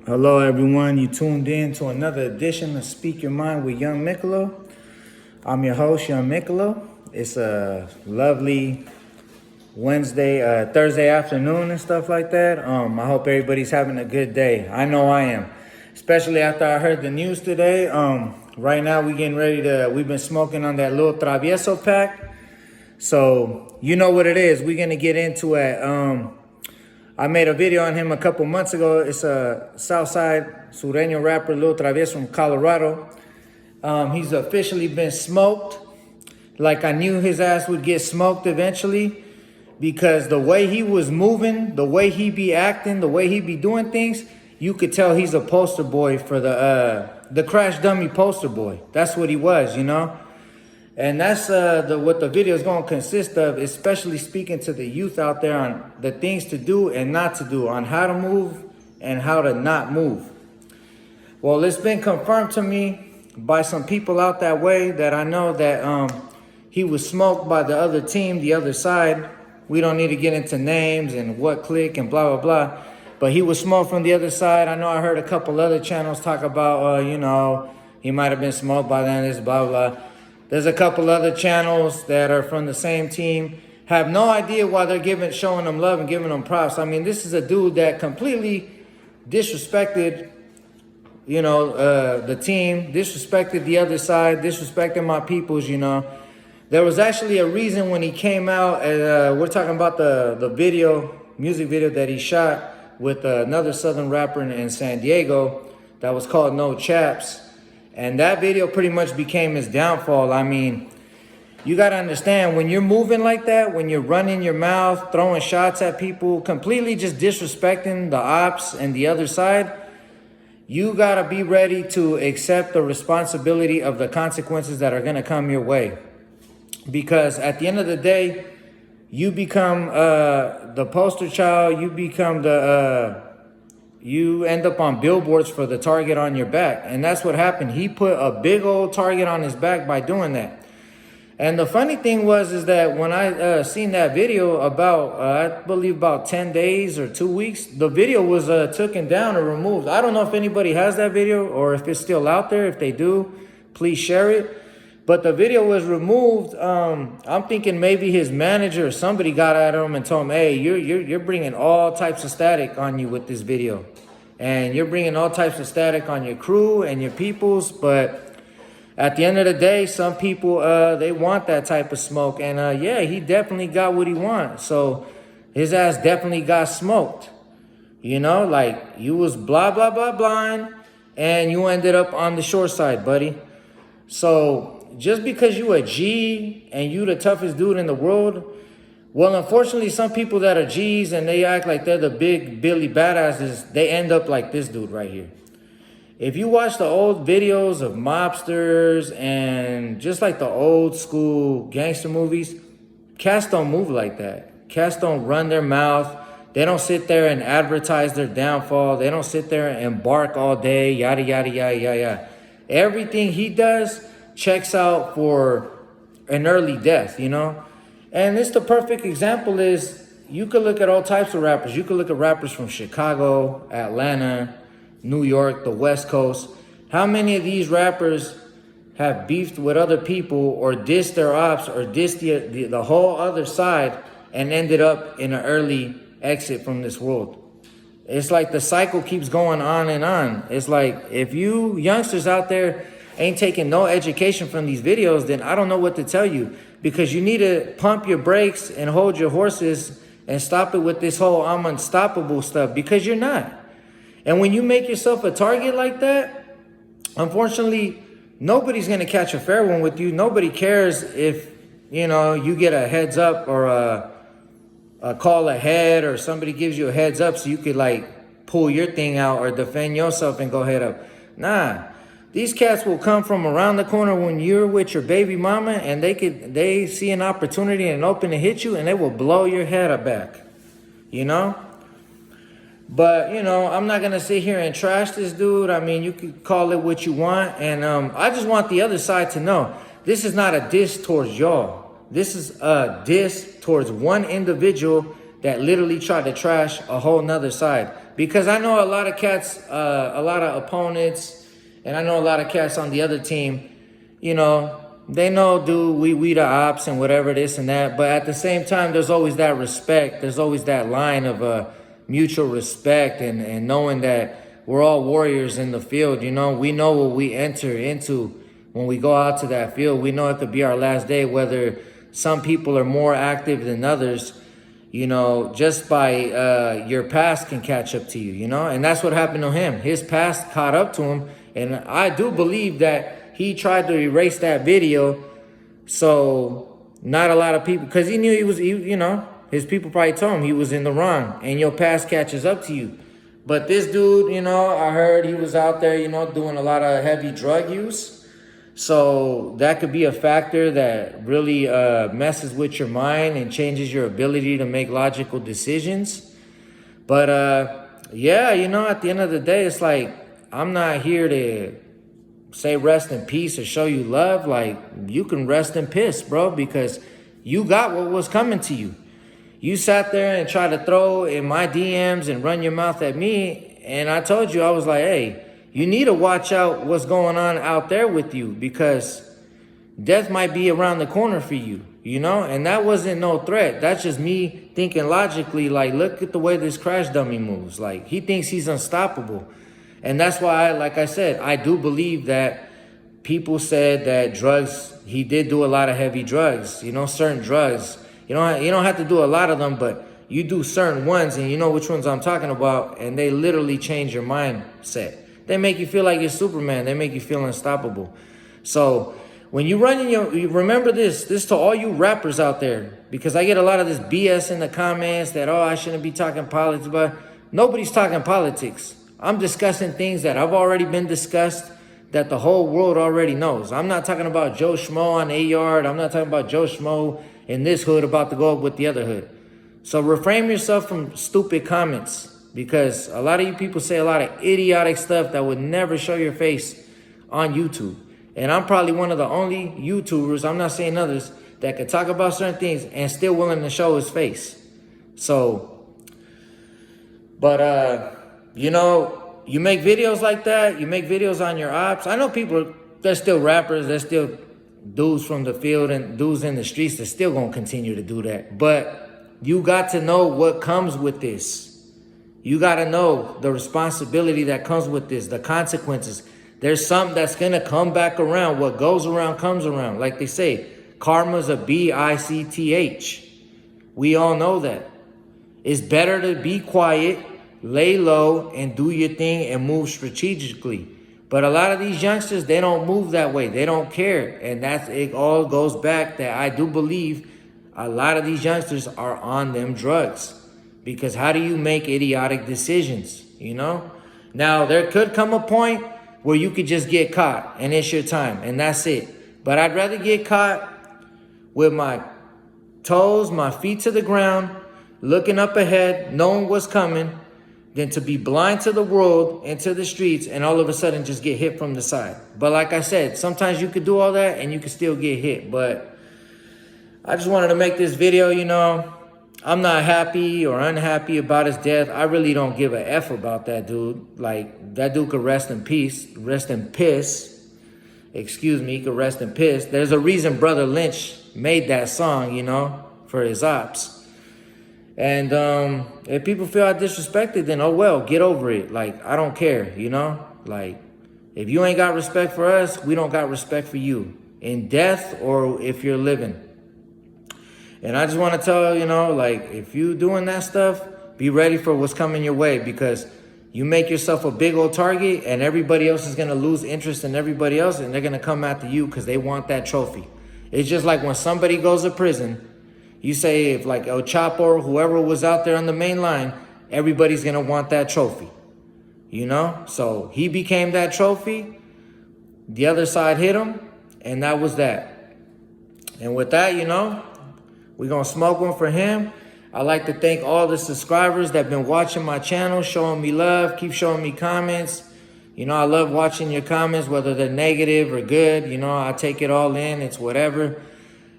Hello, everyone. You tuned in to another edition of Speak Your Mind with Young Mikolo. I'm your host, Young Mikolo. It's a lovely Thursday afternoon and stuff like that. I hope everybody's having a good day. I know I am, especially after I heard the news today. Right now we've been smoking on that Lil Travieso pack. So you know what it is. We're gonna get into it. I made a video on him a couple months ago. It's a Southside Sureño rapper, Lil Travieso from Colorado. He's officially been smoked. Like I knew his ass would get smoked eventually, because the way he was moving, the way he be acting, the way he be doing things, you could tell he's a poster boy for the Crash Dummy poster boy. That's what he was, you know? And that's what the video is going to consist of, especially speaking to the youth out there on the things to do and not to do, on how to move and how to not move. Well, it's been confirmed to me by some people out that way that I know that he was smoked by the other team, the other side. We don't need to get into names and what clique and blah, blah, blah. But he was smoked from the other side. I know I heard a couple other channels talk about, he might have been smoked by them, this, blah, blah. There's a couple other channels that are from the same team. Have no idea why they're showing them love and giving them props. I mean, this is a dude that completely disrespected, the team, disrespected the other side, disrespected my peoples, There was actually a reason when he came out, and we're talking about the music video that he shot with another Southern rapper in San Diego that was called No Chaps. And that video pretty much became his downfall. I mean, you got to understand, when you're moving like that, when you're running your mouth, throwing shots at people, completely just disrespecting the ops and the other side, you got to be ready to accept the responsibility of the consequences that are going to come your way. Because at the end of the day, you become the poster child, you end up on billboards for the target on your back. And that's what happened. He put a big old target on his back by doing that. And the funny thing is that when I seen that video I believe about 10 days or 2 weeks, the video was taken down or removed. I don't know if anybody has that video or if it's still out there. If they do, please share it. But the video was removed. I'm thinking maybe his manager or somebody got at him and told him, "Hey, you're bringing all types of static on you with this video, and you're bringing all types of static on your crew and your peoples." But at the end of the day, some people they want that type of smoke, and he definitely got what he wants. So his ass definitely got smoked. Like you was blah blah blah blind, and you ended up on the short side, buddy. So just because you a G and you the toughest dude in the world, well, unfortunately, some people that are G's and they act like they're the big Billy badasses, they end up like this dude right here. If you watch the old videos of mobsters and just like the old school gangster movies, cats don't move like that. Cats don't run their mouth. They don't sit there and advertise their downfall. They don't sit there and bark all day, yada, yada, yada, yada, yada. Everything he does checks out for an early death, And it's the perfect example is you could look at all types of rappers. You could look at rappers from Chicago, Atlanta, New York, the West Coast. How many of these rappers have beefed with other people or dissed their ops or dissed the whole other side and ended up in an early exit from this world? It's like the cycle keeps going on and on. It's like if you youngsters out there ain't taking no education from these videos, then I don't know what to tell you, because you need to pump your brakes and hold your horses and stop it with this whole I'm unstoppable stuff, because you're not. And when you make yourself a target like that, unfortunately, nobody's going to catch a fair one with you. Nobody cares if, you get a heads up or a call ahead, or somebody gives you a heads up so you could like pull your thing out or defend yourself and go head up. Nah. These cats will come from around the corner when you're with your baby mama, and they see an opportunity and open to hit you, and they will blow your head up back, But, I'm not going to sit here and trash this dude. I mean, you could call it what you want. And I just want the other side to know this is not a diss towards y'all. This is a diss towards one individual that literally tried to trash a whole nother side. because I know a lot of cats, a lot of opponents, and I know a lot of cats on the other team, you know, they know, dude, we the ops and whatever, this and that. But at the same time, there's always that respect. There's always that line of mutual respect and knowing that we're all warriors in the field. You know, we know what we enter into when we go out to that field. We know it could be our last day, whether some people are more active than others. You know, just by your past can catch up to you, you know? And that's what happened to him. His past caught up to him. And I do believe that he tried to erase that video. So not a lot of people, because he knew you know, his people probably told him he was in the wrong. And your past catches up to you. But this dude, you know, I heard he was out there, you know, doing a lot of heavy drug use. So that could be a factor that really messes with your mind and changes your ability to make logical decisions. But yeah, you know, at the end of the day, it's like, I'm not here to say rest in peace or show you love. Like, you can rest in piss, bro, because you got what was coming to you. You sat there and tried to throw in my DMs and run your mouth at me. And I told you, I was like, hey, you need to watch out what's going on out there with you, because death might be around the corner for you, you know? And that wasn't no threat. That's just me thinking logically, like, look at the way this crash dummy moves. Like, he thinks he's unstoppable. And that's why, like I said, I do believe that people said that drugs, he did do a lot of heavy drugs, you know, certain drugs. You don't have to do a lot of them, but you do certain ones, and you know which ones I'm talking about, and they literally change your mindset. They make you feel like you're Superman. They make you feel unstoppable. So when you run in you remember this to all you rappers out there, because I get a lot of this BS in the comments that, oh, I shouldn't be talking politics, but nobody's talking politics. I'm discussing things that have already been discussed, that the whole world already knows. I'm not talking about Joe Schmo on A-Yard. I'm not talking about Joe Schmo in this hood about to go up with the other hood. So refrain yourself from stupid comments, because a lot of you people say a lot of idiotic stuff that would never show your face on YouTube. And I'm probably one of the only YouTubers, I'm not saying others, that could talk about certain things and still willing to show his face. So, but, you know, you make videos like that, you make videos on your ops. I know people, they're still rappers, they're still dudes from the field and dudes in the streets that still gonna continue to do that. But you got to know what comes with this. You got to know the responsibility that comes with this, the consequences. There's something that's going to come back around. What goes around comes around. Like they say, karma's a B-I-C-T-H. We all know that. It's better to be quiet, lay low, and do your thing and move strategically. But a lot of these youngsters, they don't move that way. They don't care. And it all goes back that I do believe a lot of these youngsters are on them drugs. Because how do you make idiotic decisions, you know? Now, there could come a point where you could just get caught and it's your time and that's it. But I'd rather get caught with my toes, my feet to the ground, looking up ahead, knowing what's coming, than to be blind to the world and to the streets and all of a sudden just get hit from the side. But like I said, sometimes you could do all that and you could still get hit. But I just wanted to make this video, you know. I'm not happy or unhappy about his death. I really don't give a F about that dude. Like, that dude could rest in peace, rest in piss. Excuse me, he could rest in piss. There's a reason Brother Lynch made that song, you know, for his ops. And if people feel I disrespected, then oh well, get over it. Like, I don't care, you know? Like, if you ain't got respect for us, we don't got respect for you. In death or if you're living. And I just want to tell, you know, like, if you doing that stuff, be ready for what's coming your way, because you make yourself a big old target and everybody else is going to lose interest in everybody else and they're going to come after you because they want that trophy. It's just like when somebody goes to prison, you say if like El Chapo or whoever was out there on the main line, everybody's going to want that trophy, you know? So he became that trophy. The other side hit him and that was that. And with that, you know, we're going to smoke one for him. I'd like to thank all the subscribers that have been watching my channel, showing me love, keep showing me comments. You know, I love watching your comments, whether they're negative or good. You know, I take it all in. It's whatever.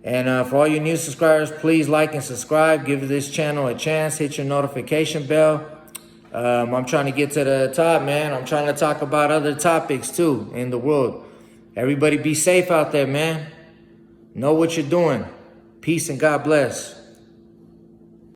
And for all you new subscribers, please like and subscribe. Give this channel a chance. Hit your notification bell. I'm trying to get to the top, man. I'm trying to talk about other topics too in the world. Everybody be safe out there, man. Know what you're doing. Peace and God bless.